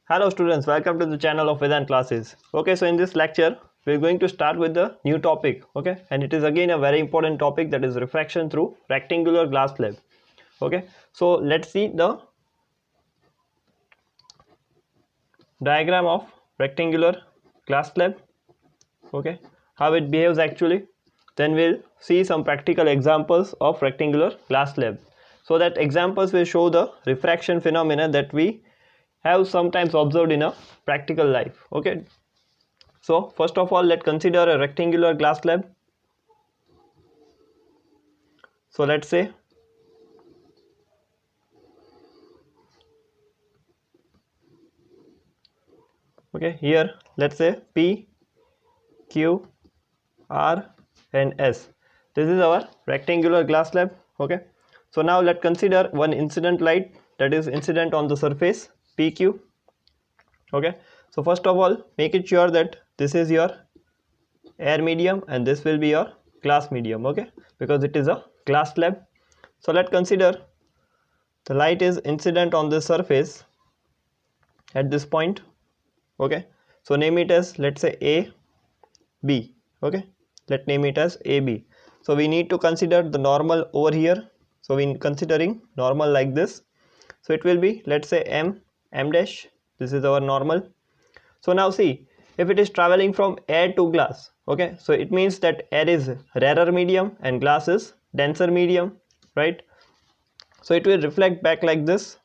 Hello students, welcome to the channel of Vedant classes. Okay, so in this lecture we are going to start with the new topic. Okay, and it is again a very important topic, that is refraction through rectangular glass slab. Okay, so let's see the diagram of rectangular glass slab. Okay, how it behaves actually. Then we'll see some practical examples of rectangular glass slab, so that examples will show the refraction phenomena that we have sometimes observed in a practical life. Okay, so first of all, let's consider a rectangular glass slab. So let's say here let's say P, Q, R and S. This is our rectangular glass slab. Okay, so now let's consider one incident light that is incident on the surface PQ. Okay, so first of all, make it sure that this is your air medium and this will be your glass medium. Okay, because it is a glass slab. So let's consider the light is incident on the surface at this point. Okay, so name it as, let's say, A, B. Okay, let's name it as AB. So we need to consider the normal over here. So we considering normal like this. So it will be, let's say, M dash. This is our normal. So now see, if it is traveling from air to glass, okay, so it means that air is rarer medium and glass is denser medium, right? So it will reflect back like this.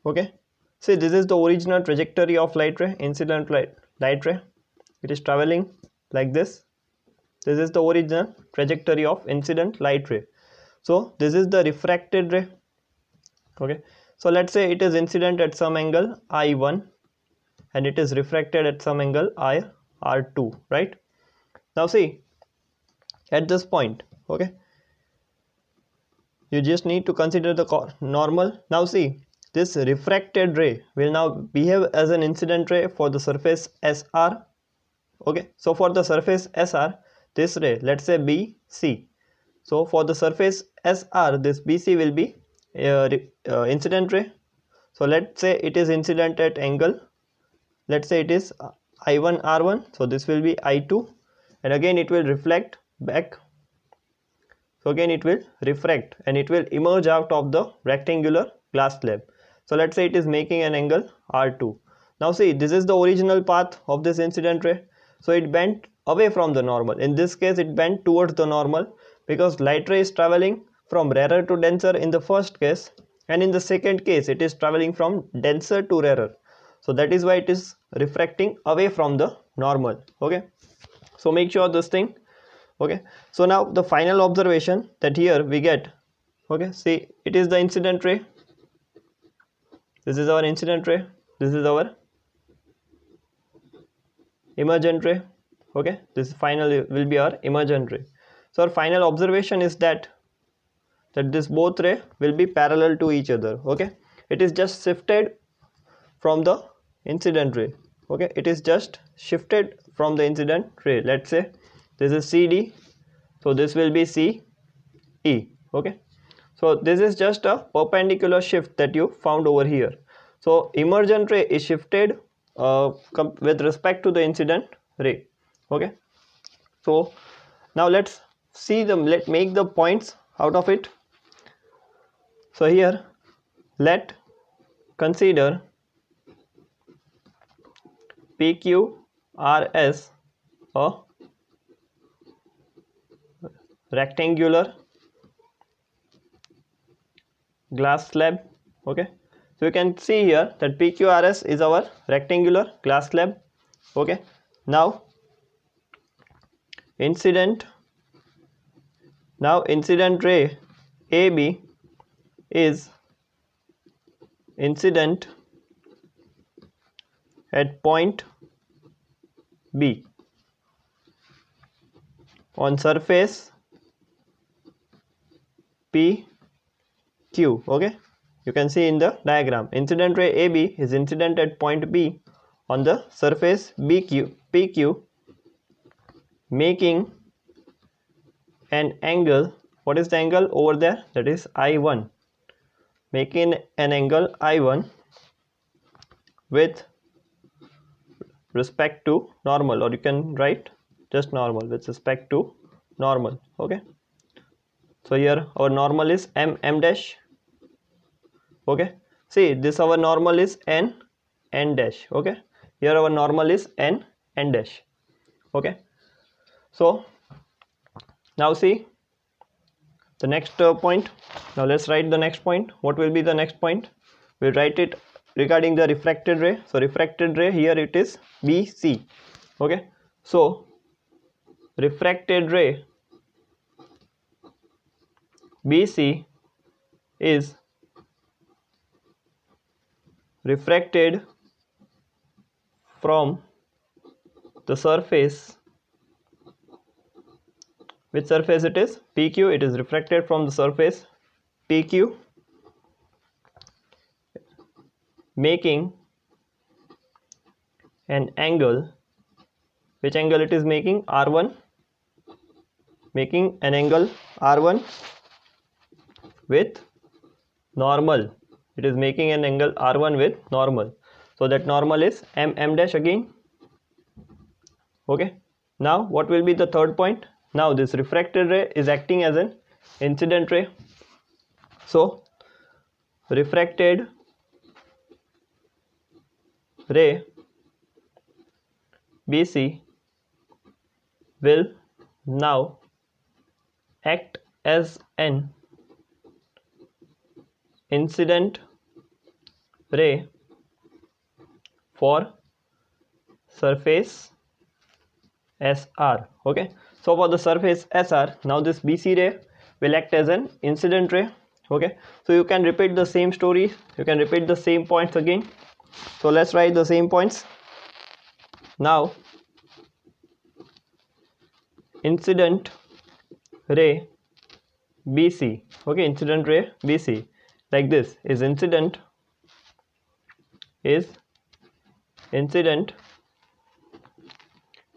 Okay, see, this is the original trajectory of light ray, incident light ray. It is traveling like this. This is the original trajectory of incident light ray. So this is the refracted ray. Okay, so let's say it is incident at some angle I1 and it is refracted at some angle R2, right? Now see, at this point, okay, you just need to consider the normal. Now see, this refracted ray will now behave as an incident ray for the surface SR. Okay, so for the surface SR, this ray, let's say BC. So for the surface SR, this BC will be incident ray. So let's say it is incident at angle, let's say it is I1 R1. So this will be I2, and again it will reflect back. So again it will refract and it will emerge out of the rectangular glass slab. So let's say it is making an angle R2. Now see, this is the original path of this incident ray. So it bent away from the normal. In this case it bent towards the normal, because light ray is traveling from rarer to denser in the first case, and in the second case it is traveling from denser to rarer. So that is why it is refracting away from the normal. Okay, so make sure this thing. Okay, so now the final observation that here we get. Okay, see, it is the incident ray. This is our incident ray. This is our emergent ray. Okay, this final will be our emergent ray. So our final observation is that this both ray will be parallel to each other. Okay, it is just shifted from the incident ray. Okay, it is just shifted from the incident ray. Let's say this is CD, so this will be CE. Okay, so this is just a perpendicular shift that you found over here. So emergent ray is shifted with respect to the incident ray. Okay, so now let's see let's make the points out of it. So here let consider PQRS a rectangular glass slab. Okay, so you can see here that PQRS is our rectangular glass slab. Okay, now incident ray AB is incident at point B on surface PQ. Okay, you can see in the diagram, incident ray AB is incident at point B on the surface PQ, making an angle. What is the angle over there? That is I1. making an angle I1 with respect to normal, or you can write just normal with respect to normal. Okay, so here our normal is m dash. Okay, see, this our normal is n dash. Okay, here our normal is n dash. Okay, so now see the next point. Now let's write the next point. What will be the next point? We'll write it regarding the refracted ray. So refracted ray, here it is BC. Okay, so refracted ray BC is refracted from the surface. Which surface it is? PQ. It is refracted from the surface PQ, making an angle. Which angle it is making? R1. Making an angle R1 with normal. It is making an angle R1 with normal. So that normal is m dash again. Okay, now what will be the third point? Now this refracted ray is acting as an incident ray. So refracted ray BC will now act as an incident ray for surface SR. Okay, so for the surface SR, now this BC ray will act as an incident ray. Okay, so you can repeat the same story, you can repeat the same points again. So let's write the same points. Now incident ray BC, okay, incident ray BC, like this, is incident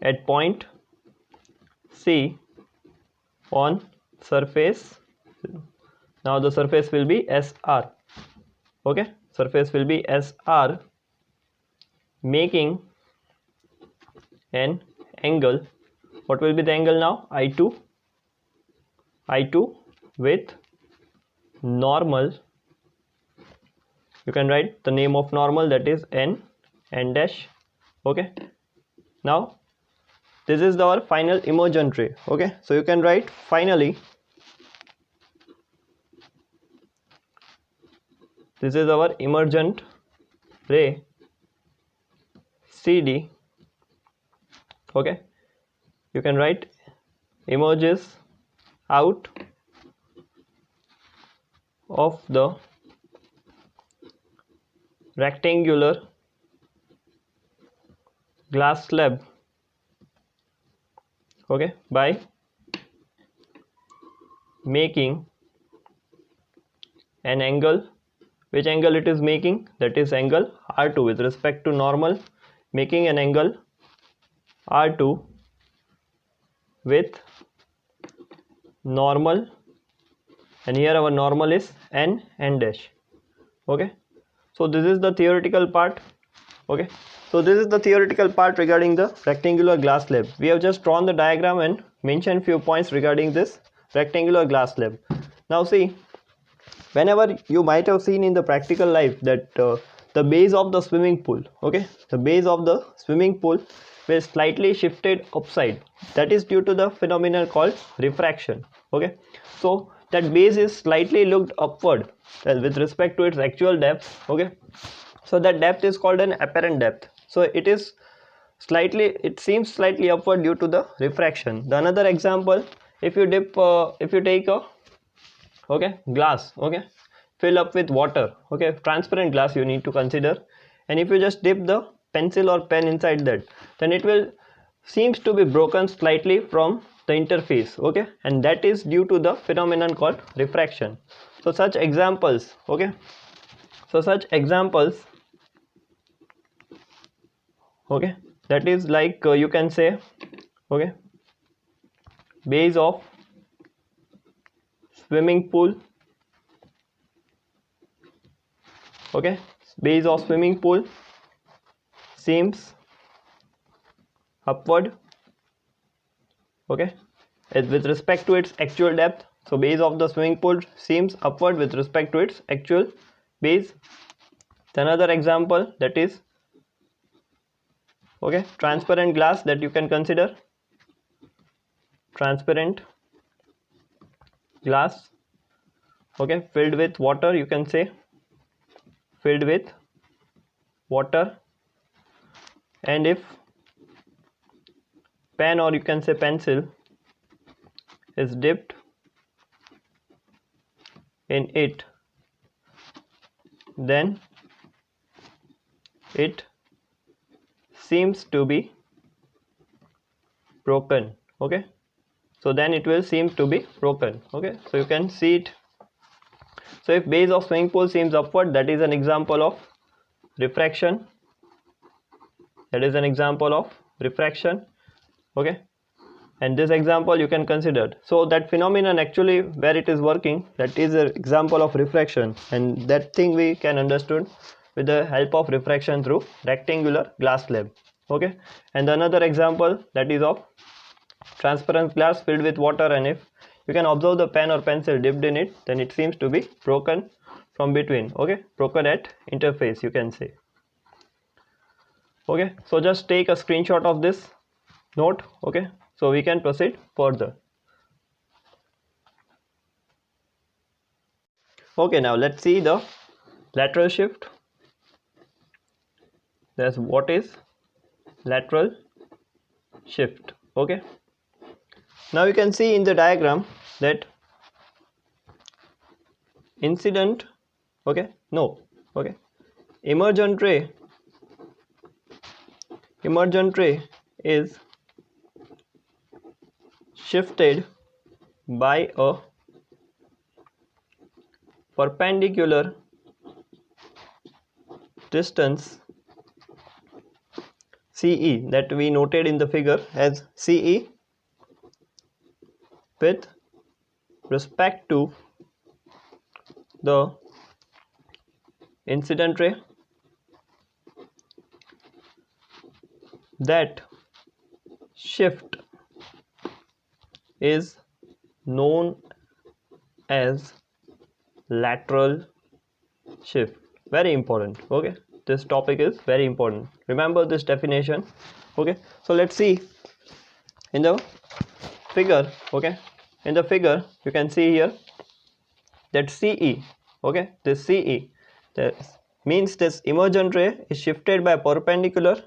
at point C on surface. Now the surface will be SR. Okay, surface will be SR, making an angle. What will be the angle now? I2 with normal. You can write the name of normal, that is n dash. Okay, now this is our final emergent ray. Okay, so you can write finally this is our emergent ray CD. Okay, you can write emerges out of the rectangular glass slab. Okay, by making an angle. Which angle it is making? That is angle R2 with respect to normal, making an angle R2 with normal, and here our normal is n dash. Okay, so this is the theoretical part. Okay, so this is the theoretical part regarding the rectangular glass slab. We have just drawn the diagram and mentioned few points regarding this rectangular glass slab. Now see, whenever you might have seen in the practical life that the base of the swimming pool, okay, the base of the swimming pool will slightly shifted upside. That is due to the phenomenon called refraction. Okay, so that base is slightly looked upward with respect to its actual depth. Okay, so that depth is called an apparent depth. So it is slightly, it seems slightly upward due to the refraction. The another example, if you take a glass, okay, fill up with water, okay, transparent glass you need to consider, and if you just dip the pencil or pen inside that, then it will seems to be broken slightly from the interface. Okay, and that is due to the phenomenon called refraction. So such examples, okay, so such examples, okay, that is like you can say, okay, base of swimming pool Okay, base of swimming pool seems upward. Okay, with respect to its actual depth. So base of the swimming pool seems upward with respect to its actual base. Another example, that is, okay, transparent glass that you can consider. Transparent glass, okay, filled with water, you can say, filled with water, and if pen, or you can say pencil, is dipped in it, then it seems to be broken. Okay, so then it will seem to be broken. Okay, so you can see it. So if base of swimming pool seems upward, that is an example of refraction. That is an example of refraction. Okay, and this example you can consider. So that phenomenon actually where it is working, that is an example of refraction, and that thing we can understood with the help of refraction through rectangular glass slab. Okay, and another example, that is of transparent glass filled with water, and if you can observe the pen or pencil dipped in it, then it seems to be broken from between. Okay, broken at interface, you can say. Okay, so just take a screenshot of this note. Okay, so we can proceed further. Okay, now let's see the lateral shift. That's what is lateral shift. Okay, now you can see in the diagram that emergent ray is shifted by a perpendicular distance CE, that we noted in the figure as CE, with respect to the incident ray. That shift is known as lateral shift. Very important. Okay, this topic is very important. Remember this definition. Okay, so let's see in the figure. Okay, in the figure you can see here that CE, okay, this CE, that means this emergent ray is shifted by perpendicular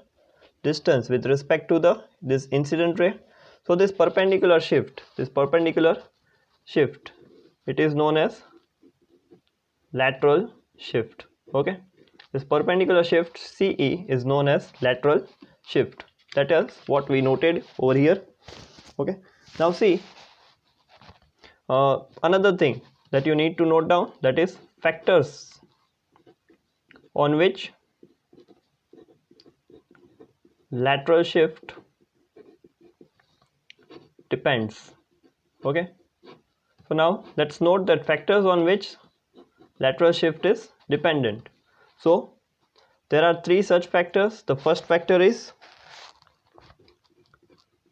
distance with respect to this incident ray. So this perpendicular shift, it is known as lateral shift. Okay, this perpendicular shift CE is known as lateral shift. That is what we noted over here. Okay, now see another thing that you need to note down, that is factors on which lateral shift depends. Okay, so now let's note that factors on which lateral shift is dependent. So there are three such factors. The first factor is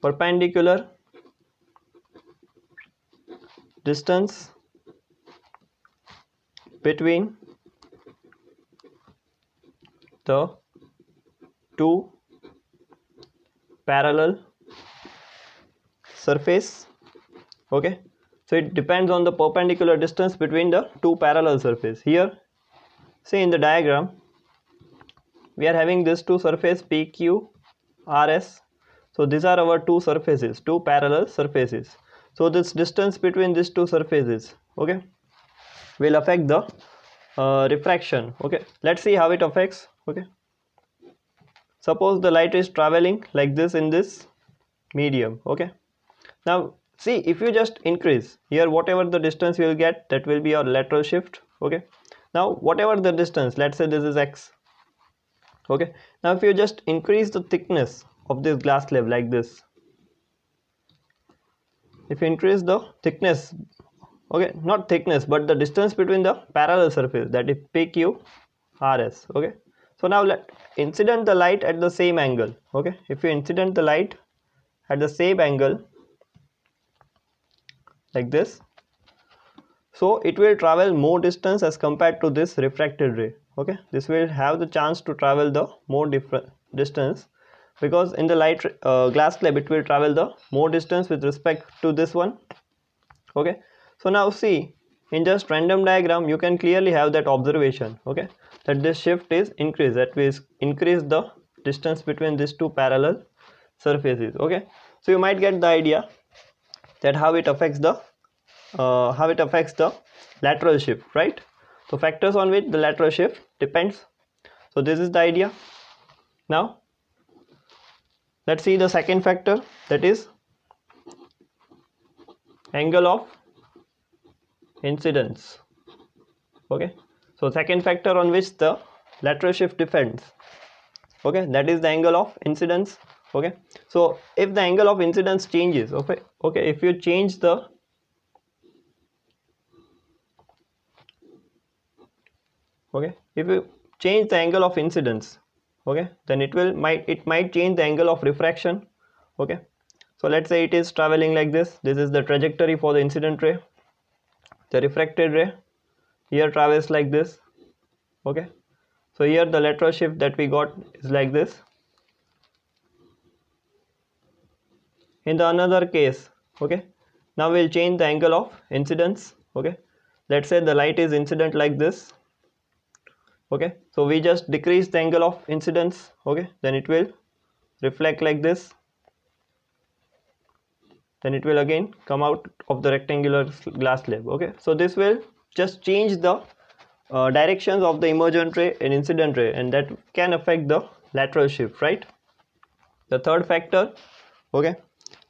perpendicular distance between the two parallel surface. Okay, so it depends on the perpendicular distance between the two parallel surface. Here, say in the diagram, we are having these two surface PQ, RS. So these are our two surfaces, two parallel surfaces. So this distance between these two surfaces, okay, will affect the refraction. Okay, let's see how it affects. Okay, suppose the light is traveling like this in this medium. Okay, now see, if you just increase here, whatever the distance you will get, that will be your lateral shift. Okay, now whatever the distance, let's say this is x. Okay, now if you just increase the thickness of this glass slab like this, if you increase the thickness, okay, not thickness but the distance between the parallel surface, that is PQ, RS. Okay, so now let incident the light at the same angle. Okay, if you incident the light at the same angle like this, so it will travel more distance as compared to this refracted ray. Okay, this will have the chance to travel the more different distance, because in the light glass slab it will travel the more distance with respect to this one. Okay, so now see, in just random diagram you can clearly have that observation. Okay, that this shift is increased, that means increase the distance between these two parallel surfaces. Okay, so you might get the idea that how it affects the lateral shift, right? So factors on which the lateral shift depends. So this is the idea. Now let's see the second factor, that is angle of incidence. Okay, so second factor on which the lateral shift depends, okay, that is the angle of incidence. Okay, so if the angle of incidence changes, okay, if you change the if you change the angle of incidence, okay, then it might change the angle of refraction. Okay, so let's say it is traveling like this. This is the trajectory for the incident ray. The refracted ray here travels like this. Okay, so here the lateral shift that we got is like this. In the another case, okay, now we'll change the angle of incidence. Okay, let's say the light is incident like this. Okay, so we just decrease the angle of incidence. Okay, then it will reflect like this, then it will again come out of the rectangular glass slab. Okay, so this will just change the directions of the emergent ray and incident ray, and that can affect the lateral shift, right? The third factor, okay,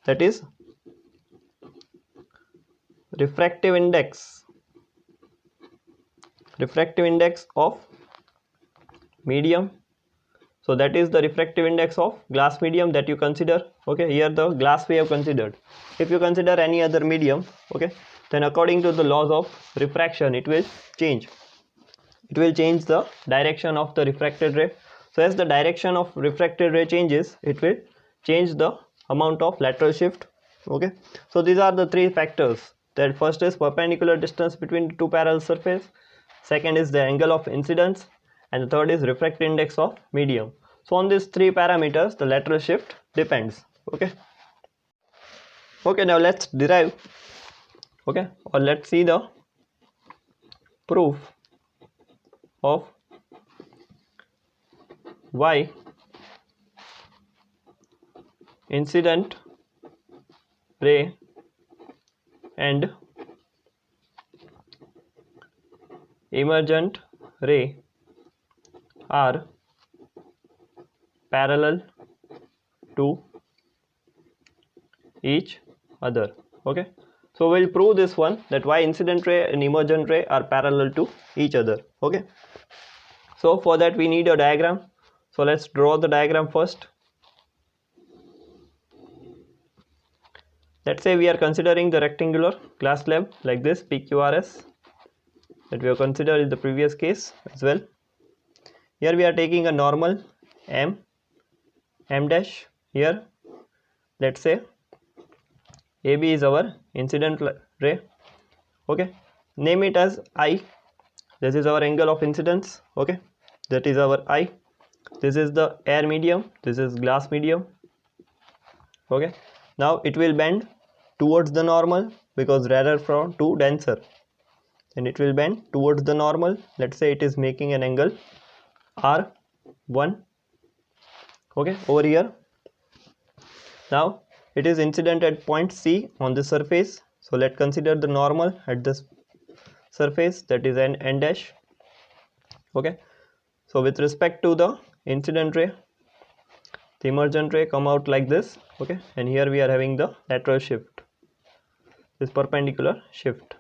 that is refractive index of medium. So that is the refractive index of glass medium that you consider. Okay, here the glass we have considered. If you consider any other medium, okay, then according to the laws of refraction it will change the direction of the refracted ray. So as the direction of refracted ray changes, it will change the amount of lateral shift. Okay, so these are the three factors. That first is perpendicular distance between the two parallel surface, second is the angle of incidence, and the third is refractive index of medium. So on these three parameters the lateral shift depends. Okay, now let's derive, okay, or let's see the proof of why incident ray and emergent ray are parallel to each other. Okay, so we'll prove this one, that why incident ray and emergent ray are parallel to each other. Okay, so for that we need a diagram. So let's draw the diagram first. Let's say we are considering the rectangular glass slab like this, PQRS, that we have considered in the previous case as well. Here we are taking a normal M dash. Here let's say AB is our incident ray. Okay, name it as I. This is our angle of incidence. Okay, that is our I. This is the air medium, this is glass medium. Okay, now it will bend towards the normal because rarer from to denser, and it will bend towards the normal. Let's say it is making an angle R1. Okay, over here. Now it is incident at point C on the surface. So let's consider the normal at this surface, that is N dash. Okay, so with respect to the incident ray, the emergent ray come out like this. Okay, and here we are having the lateral shift, this perpendicular shift.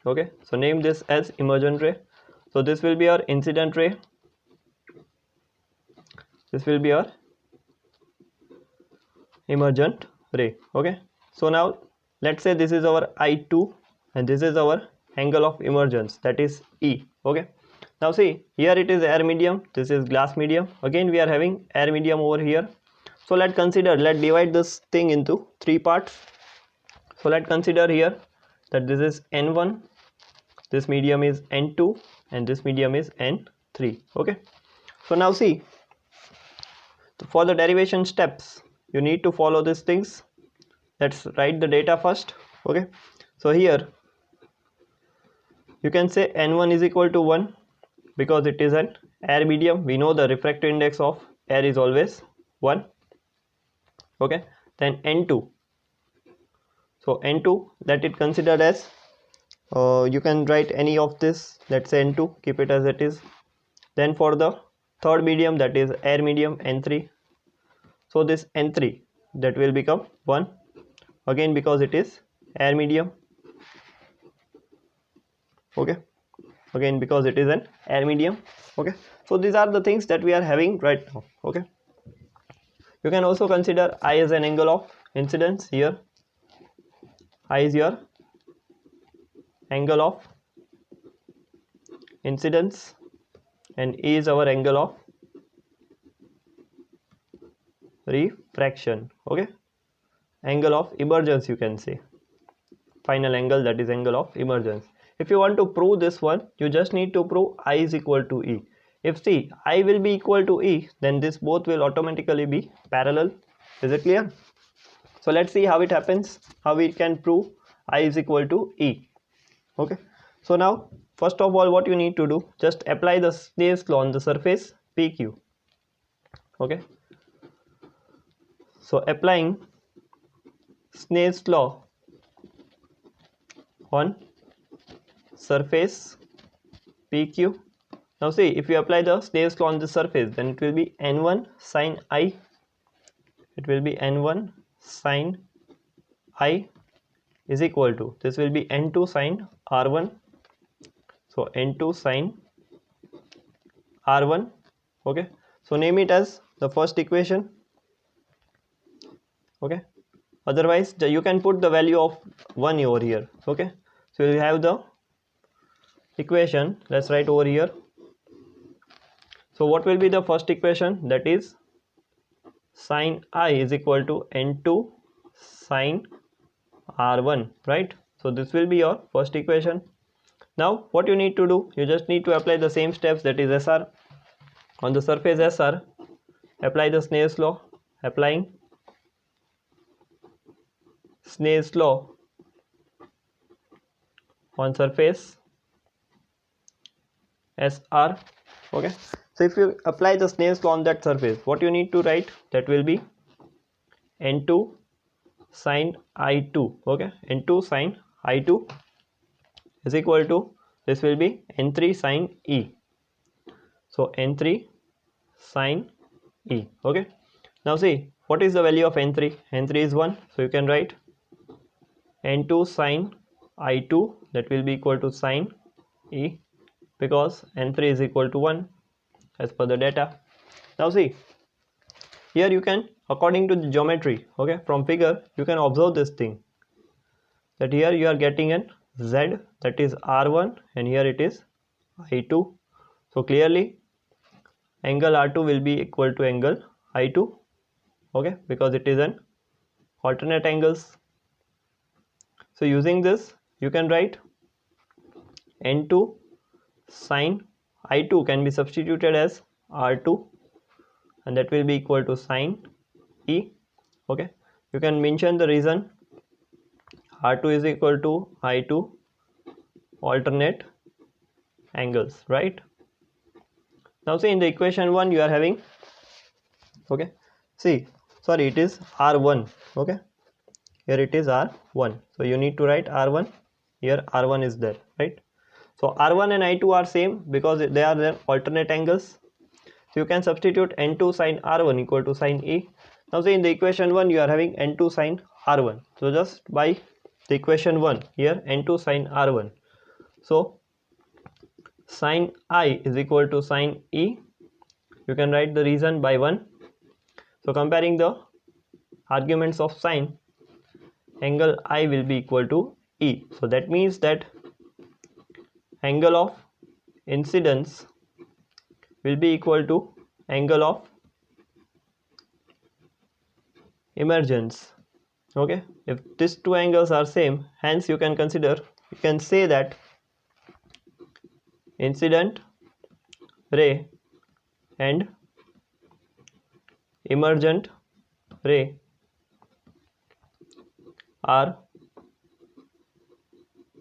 Okay, so name this as emergent ray. So this will be our incident ray, this will be our emergent ray. Okay, so now let's say this is our I2 and this is our angle of emergence, that is E. Okay, Now see, here it is air medium, this is glass medium. Again we are having air medium over here. So let's divide this thing into three parts. So let's consider here that this is N1, this medium is N2, and this medium is N3. Okay. So now see, for the derivation steps, you need to follow these things. Let's write the data first. Okay. So here you can say N1 is equal to 1 because it is an air medium. We know the refractive index of air is always 1. Okay. Then N2. So N2, let it considered as you can write any of this, let's say N2, keep it as it is. Then for the third medium, that is air medium, N3. So this N3, that will become 1 again because it is air medium. Okay, again because it is an air medium. Okay, so these are the things that we are having right now. Okay, you can also consider I as an angle of incidence. Here I is your angle of incidence and E is our angle of refraction. Okay, angle of emergence, you can say final angle, that is angle of emergence. If you want to prove this one, you just need to prove I is equal to E. If see I will be equal to E, then this both will automatically be parallel. Is it clear? So let's see how it happens, how we can prove I is equal to E. Okay, so now first of all what you need to do, just apply the Snell's law on the surface PQ. Okay, so applying Snell's law on surface PQ. Now see, if you apply the Snell's law on the surface, then it will be N1 sine I. It will be N1 sine I is equal to, this will be N2 sine R1. So N2 sine R1. Okay, so name it as the first equation. Okay, otherwise you can put the value of 1 over here. Okay, so you have the equation, let's write over here. So what will be the first equation? That is sine I is equal to N2 sine R1, right? So this will be your first equation. Now what you need to do, you just need to apply the same steps, that is SR. On the surface SR, apply the Snell's law. Applying Snell's law on surface SR. Okay, so if you apply the Snell's law on that surface, what you need to write, that will be N2 sine I2. Okay, N2 sine I2 is equal to, this will be N3 sine E. So N3 sine E. Okay, now see, what is the value of N3? N3 is 1, so you can write N2 sine I2, that will be equal to sine E, because N3 is equal to 1 as per the data. Now see, here you can, according to the geometry, okay, from figure you can observe this thing, that here you are getting an Z, that is R1, and here it is I2. So clearly angle R2 will be equal to angle I2. Okay, because it is an alternate angles. So using this you can write N2 sine I2 can be substituted as R2, and that will be equal to sine E. Okay, you can mention the reason. R2 is equal to I2 alternate angles, right? Now see, in the equation 1 you are having, okay, see, sorry, it is R1. Okay, here it is R1, so you need to write R1. Here R1 is there, right? So R1 and I2 are same because they are their alternate angles. So you can substitute N2 sine R1 equal to sine E. Now see, in the equation 1 you are having N2 sine R1. So just by the equation 1 here, N2 sine R1. So sine I is equal to sine E. You can write the reason by 1. So comparing the arguments of sine, angle I will be equal to E. So that means that angle of incidence will be equal to angle of emergence. Okay, if these two angles are same, hence you can say that incident ray and emergent ray are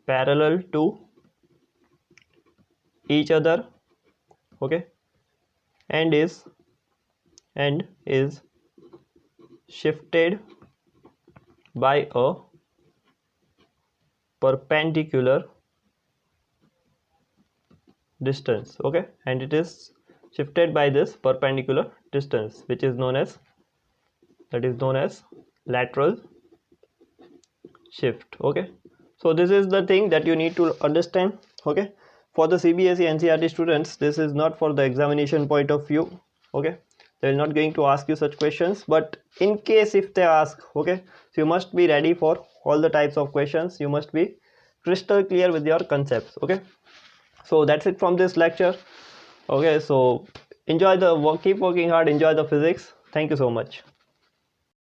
parallel to each other. Okay, and is shifted by a perpendicular distance. Okay, and it is shifted by this perpendicular distance, which is known as lateral shift. Okay, so this is the thing that you need to understand. Okay, for the CBSE NCERT students, this is not for the examination point of view. Okay, they are not going to ask you such questions, but in case if they ask, okay, so you must be ready for all the types of questions. You must be crystal clear with your concepts. Okay, so that's it from this lecture. Okay, so enjoy the work, keep working hard, enjoy the physics. Thank you so much.